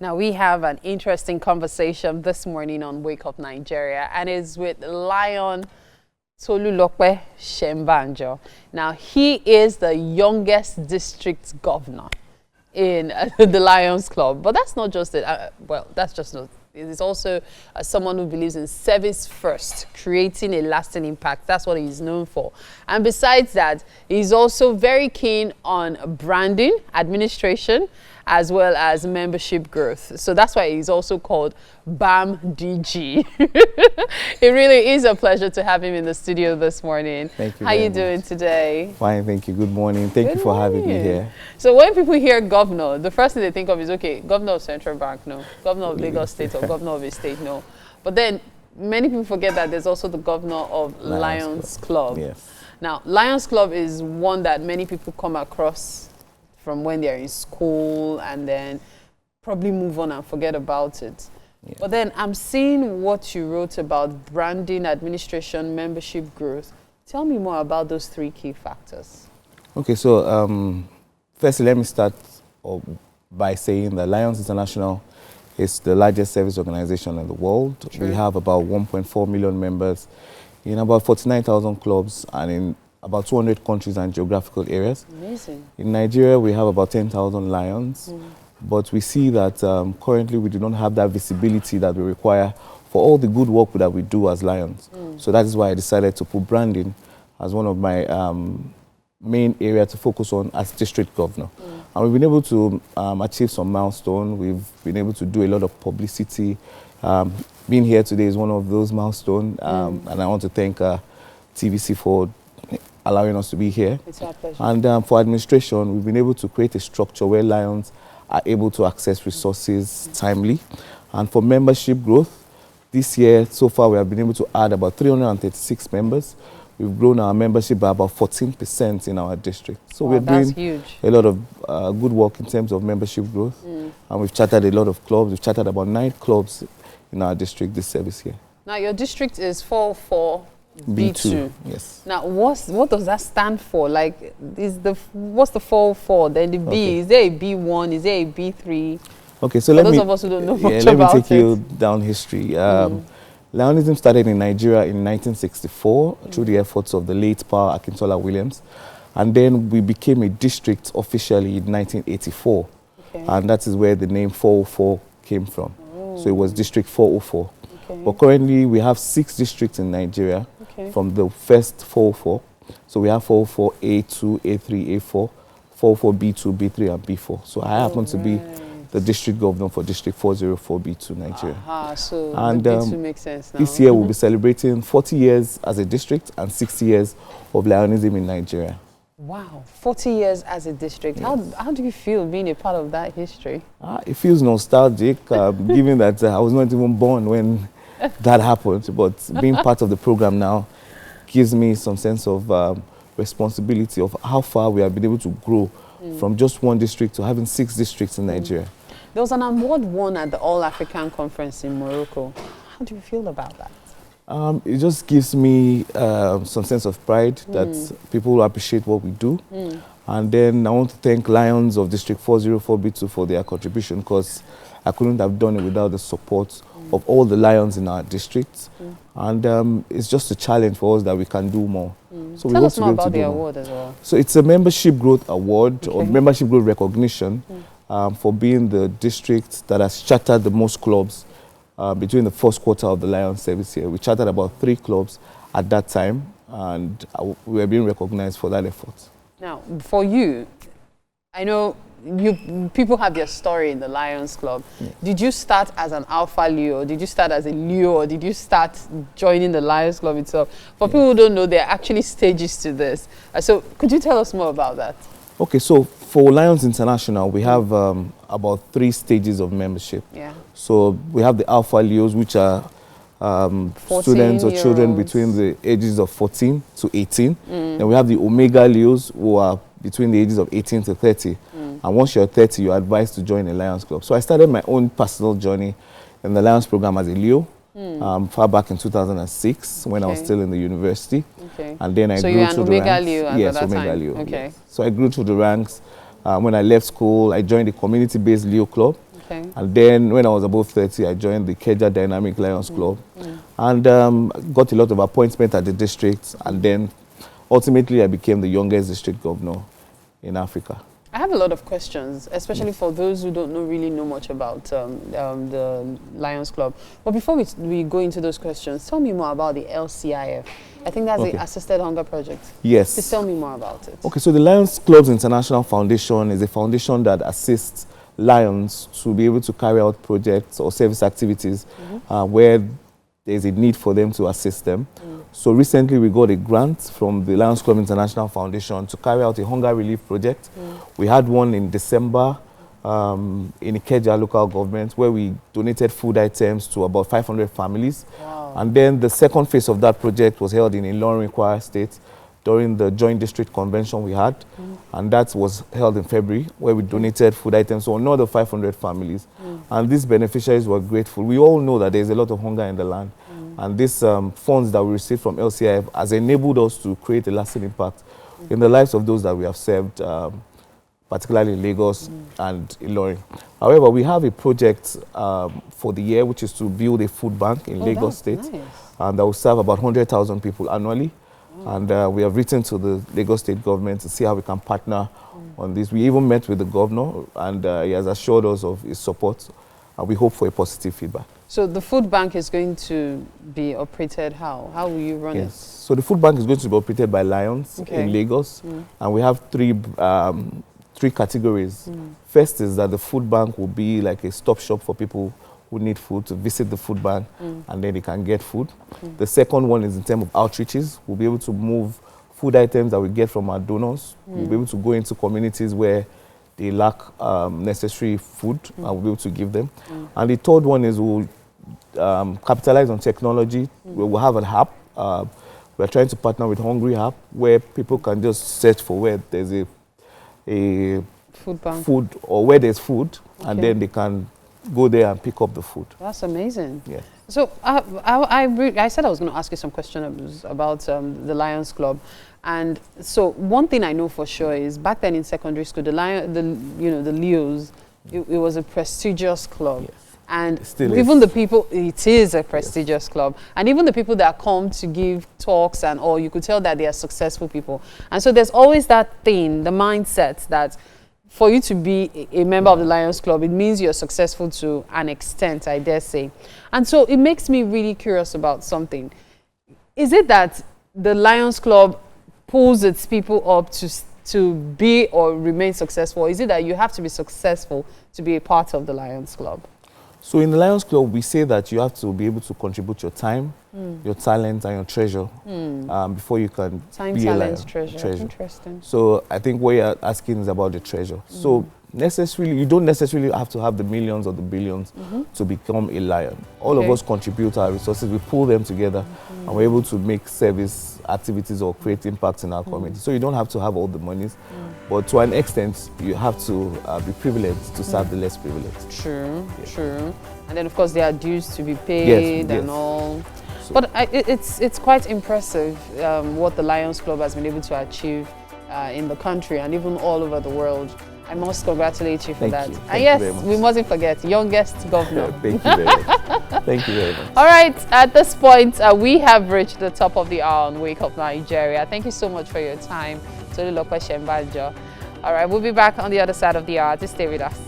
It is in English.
Now, we have an interesting conversation this morning on Wake Up Nigeria, and it's with Lion Tolulope Senbanjo. Now, he is the youngest district governor in the Lions Club. But that's not just it. Well, that's just not. It is also someone who believes in service first, creating a lasting impact. That's what he's known for. And besides that, he's also very keen on branding, administration, as well as membership growth. So that's why he's also called BAM DG. It really is a pleasure to have him in the studio this morning. Thank you. How are you doing today? Fine, thank you. Good morning. Thank you for having me here. So when people hear governor, the first thing they think of is, okay, governor of Central Bank, no. Governor of Lagos State or governor of a state, no. But then many people forget that there's also the governor of Lions Club. Yes. Now, Lions Club is one that many people come across from when they're in school and then probably move on and forget about it. Yeah. But then I'm seeing what you wrote about branding, administration, membership growth. Tell me more about those three key factors. Okay, so firstly, let me start by saying that Lions International is the largest service organization in the world. True. We have about 1.4 million members in about 49,000 clubs and in about 200 countries and geographical areas. Amazing. In Nigeria, we have about 10,000 Lions, but we see that currently we do not have that visibility that we require for all the good work that we do as Lions. So that is why I decided to put branding as one of my main areas to focus on as district governor. And we've been able to achieve some milestones. We've been able to do a lot of publicity. Being here today is one of those milestones, and I want to thank TVC for allowing us to be here. It's our pleasure. And for administration, we've been able to create a structure where Lions are able to access resources timely. And for membership growth, this year, so far, we have been able to add about 336 members. We've grown our membership by about 14% in our district. So we're doing a lot of good work in terms of membership growth. And we've chartered a lot of clubs. We've chartered about 9 clubs in our district this service year. Now, your district is 404. B2. Yes. Now, what does that stand for? Like, what's the 404? Then the B, is there a B1? Is there a B3? Okay, so those of us who don't know much let about me take you down history. Lionism started in Nigeria in 1964 through the efforts of the late Pa Akintola Williams. And then we became a district officially in 1984. Okay. And that is where the name 404 came from. So it was District 404. Okay. But currently we have 6 districts in Nigeria from the first 404. So we have 404 A2, A3, A4, 404 B2, B3, and B4. So I happen to be the district governor for District 404 B2 Nigeria. So and B2 makes sense now. This year we'll be celebrating 40 years as a district and 60 years of Lionism in Nigeria. Wow, 40 years as a district. Yes. How do you feel being a part of that history? It feels nostalgic, given that I was not even born when that happened. But being part of the program now gives me some sense of responsibility of how far we have been able to grow from just one district to having 6 districts in Nigeria. There was an award won at the All-African Conference in Morocco. How do you feel about that? It just gives me some sense of pride that people will appreciate what we do. And then I want to thank Lions of District 404B2 for their contribution, because I couldn't have done it without the support of all the Lions in our district. And it's just a challenge for us that we can do more. So Tell us more about the award as well. So it's a membership growth award or membership growth recognition for being the district that has chartered the most clubs between the first quarter of the Lions service year. We chartered about 3 clubs at that time, and we were being recognized for that effort. Now, for you, I know people have their story in the Lions Club. Did you start as an Alpha Leo? Did you start as a Leo? Or did you start joining the Lions Club itself? For people who don't know, there are actually stages to this. So could you tell us more about that? Okay, so for Lions International, we have about 3 stages of membership. So we have the Alpha Leos, which are students or children between the ages of 14 to 18. Then we have the Omega Leos, who are between the ages of 18 to 30. And once you're 30, you're advised to join a Lions Club. So I started my own personal journey in the Lions program as a Leo far back in 2006 when I was still in the university. And then I grew through the ranks. Yes, Omega Leo. Yes. So I grew through the ranks. When I left school, I joined a community-based Leo club. Okay. And then when I was above 30, I joined the Keja Dynamic Lions Club and got a lot of appointments at the district. And then ultimately, I became the youngest district governor in Africa. I have a lot of questions, especially for those who don't really know much about the Lions Club. But before we go into those questions, tell me more about the LCIF. I think that's the Assisted Hunger Project. Yes. Just tell me more about it. Okay, so the Lions Clubs International Foundation is a foundation that assists lions to be able to carry out projects or service activities where there's a need for them to assist them. So recently we got a grant from the Lions Club International Foundation to carry out a hunger relief project. We had one in December in Ikeja local government where we donated food items to about 500 families. Wow. And then the second phase of that project was held in Ilorin, Kwara State during the joint district convention we had. And that was held in February where we donated food items to another 500 families. And these beneficiaries were grateful. We all know that there's a lot of hunger in the land. And these funds that we received from LCIF has enabled us to create a lasting impact in the lives of those that we have served, particularly in Lagos and Ilorin. However, we have a project for the year, which is to build a food bank in Lagos State. Nice. And that will serve about 100,000 people annually. And we have written to the Lagos State government to see how we can partner on this. We even met with the governor, and he has assured us of his support. And we hope for a positive feedback. So the food bank is going to be operated how? How will you run it? So the food bank is going to be operated by Lions in Lagos. And we have three categories. First is that the food bank will be like a stop shop for people who need food to visit the food bank and then they can get food. The second one is in terms of outreaches. We'll be able to move food items that we get from our donors. We'll be able to go into communities where they lack necessary food and we'll be able to give them. And the third one is we'll capitalize on technology. We'll have an app. We're trying to partner with Hungry App where people can just search for where there's a food or where there's food and then they can go there and pick up the food. That's amazing. Yeah. So I said I was going to ask you some questions about the Lions Club. And so one thing I know for sure is back then in secondary school, the Leos, it was a prestigious club. Yes. And even the people, it is a prestigious club. And even the people that come to give talks and all, you could tell that they are successful people. And so there's always that thing, the mindset that for you to be a member of the Lions Club, it means you're successful to an extent, I dare say. And so it makes me really curious about something. Is it that the Lions Club pulls its people up to be or remain successful? Or is it that you have to be successful to be a part of the Lions Club? So in the Lions Club, we say that you have to be able to contribute your time, your talent, and your treasure before you can be a lion. Treasure. Interesting. So I think what you're asking is about the treasure. So you don't necessarily have to have the millions or the billions to become a lion. All of us contribute our resources, we pull them together, and we're able to make service activities or create impacts in our community. So you don't have to have all the monies, but to an extent, you have to be privileged to serve the less privileged. True, true. And then, of course, there are dues to be paid and all. So, but it's quite impressive what the Lions Club has been able to achieve in the country and even all over the world. I must congratulate you for that. Thank you very much. We mustn't forget, youngest governor. Thank you very much. Thank you very much. All right, at this point, we have reached the top of the hour on Wake Up Nigeria. Thank you so much for your time. Tolulope Senbanjo. All right, we'll be back on the other side of the hour. Just stay with us.